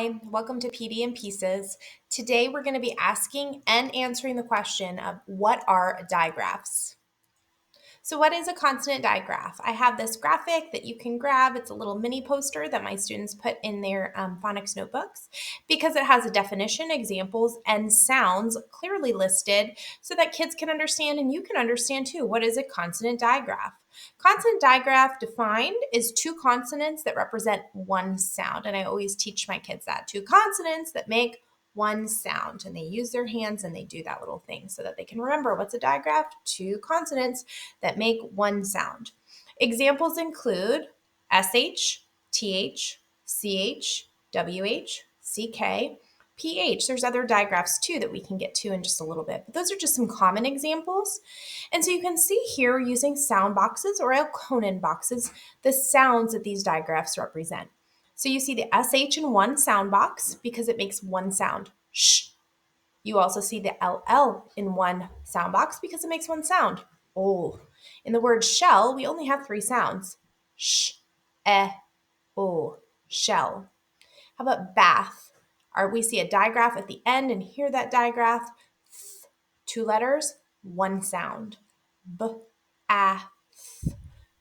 Hi, welcome to PD and Pieces. Today we're going to be asking and answering the question of what are digraphs? So what is a consonant digraph? I have this graphic that you can grab. It's a little mini poster that my students put in their phonics notebooks because it has a definition, examples, and sounds clearly listed so that kids can understand and you can understand too. What is a consonant digraph? Consonant digraph defined is two consonants that represent one sound. And I always teach my kids that. Two consonants that make one sound. And they use their hands and they do that little thing so that they can remember what's a digraph? Two consonants that make one sound. Examples include SH, TH, CH, WH, CK, PH. There's other digraphs too that we can get to in just a little bit, but those are just some common examples. And so you can see here using sound boxes or Elkonin boxes, the sounds that these digraphs represent. So you see the SH in one sound box because it makes one sound, sh. You also see the LL in one sound box because it makes one sound, oh. In the word shell, we only have three sounds, sh, oh, shell. How about bath? We see a digraph at the end, and hear that digraph, two letters, one sound, b, a, th.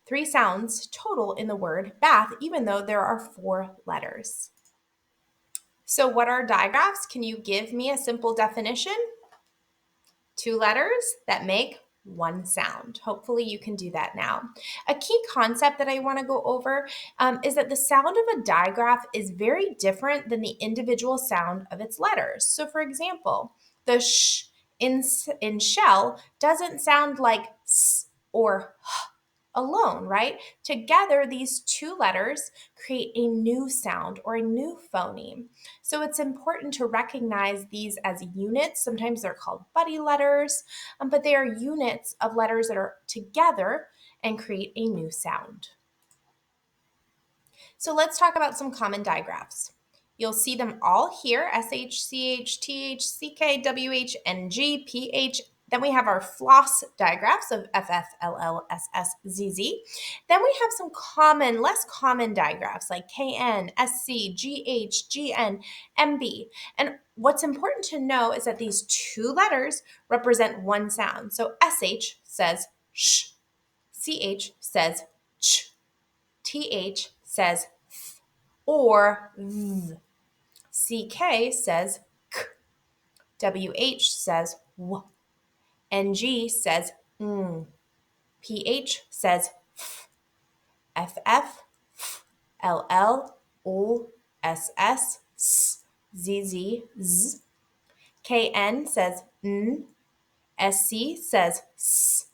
Three sounds total in the word bath, even though there are four letters. So what are digraphs? Can you give me a simple definition? Two letters that make one sound. Hopefully you can do that now. A key concept that I want to go over is that the sound of a digraph is very different than the individual sound of its letters. So for example, the sh in shell doesn't sound like s or h alone, right? Together, these two letters create a new sound or a new phoneme. So it's important to recognize these as units. Sometimes they're called buddy letters, but they are units of letters that are together and create a new sound. So let's talk about some common digraphs. You'll see them all here, SH, CH, TH, CK, WH, NG, PH. Then we have our floss digraphs of FF, LL, SS, ZZ. Then we have some common, less common digraphs like KN, SC, GH, GN, MB. And what's important to know is that these two letters represent one sound. So SH says sh, CH says ch, TH says th or v, CK says k, WH says w, NG says ng, PH says f, FF, LL, O, SS, S, ZZ, Z, KN says n, SC says s,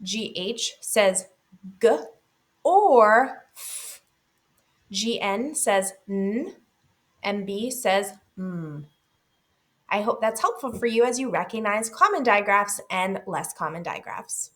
GH says g, or f, GN says n, MB says m. I hope that's helpful for you as you recognize common digraphs and less common digraphs.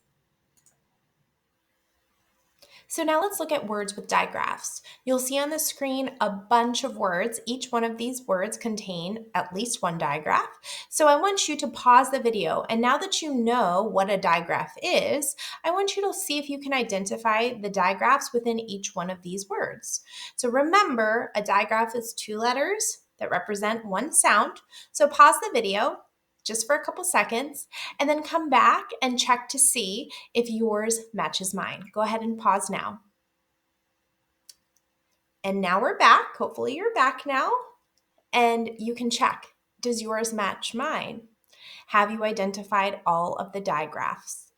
So now let's look at words with digraphs. You'll see on the screen a bunch of words. Each one of these words contain at least one digraph. So I want you to pause the video. And now that you know what a digraph is, I want you to see if you can identify the digraphs within each one of these words. So remember, a digraph is two letters that represent one sound. So pause the video just for a couple seconds, and then come back and check to see if yours matches mine. Go ahead and pause now. And now we're back. Hopefully you're back now, and you can check. Does yours match mine? Have you identified all of the digraphs?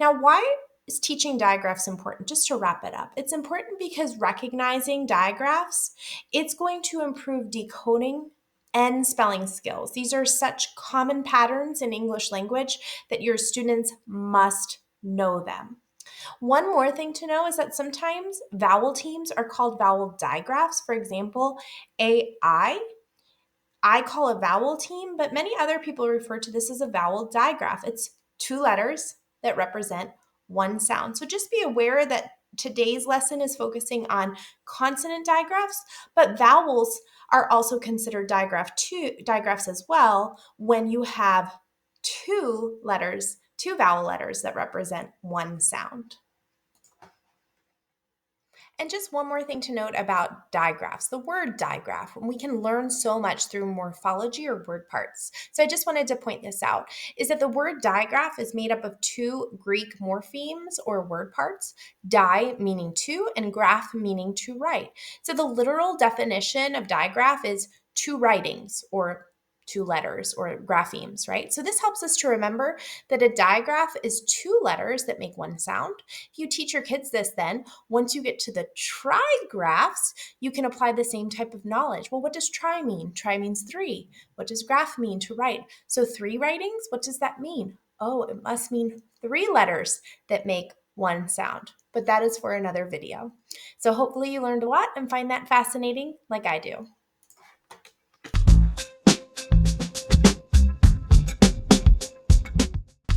Now, why is teaching digraphs important? Just to wrap it up, it's important because recognizing digraphs, it's going to improve decoding and spelling skills. These are such common patterns in English language that your students must know them. One more thing to know is that sometimes vowel teams are called vowel digraphs. For example, AI, I call a vowel team, but many other people refer to this as a vowel digraph. It's two letters that represent one sound. So just be aware that today's lesson is focusing on consonant digraphs, but vowels are also considered digraphs as well when you have two vowel letters that represent one sound. And just one more thing to note about digraphs. The word digraph, we can learn so much through morphology or word parts. So I just wanted to point this out, is that the word digraph is made up of two Greek morphemes or word parts, di meaning to and graph meaning to write. So the literal definition of digraph is two writings or two letters or graphemes, right? So this helps us to remember that a digraph is two letters that make one sound. If you teach your kids this, then once you get to the trigraphs, you can apply the same type of knowledge. Well, what does tri mean? Tri means three. What does graph mean? To write. So three writings, what does that mean? Oh, it must mean three letters that make one sound. But that is for another video. So hopefully you learned a lot and find that fascinating like I do.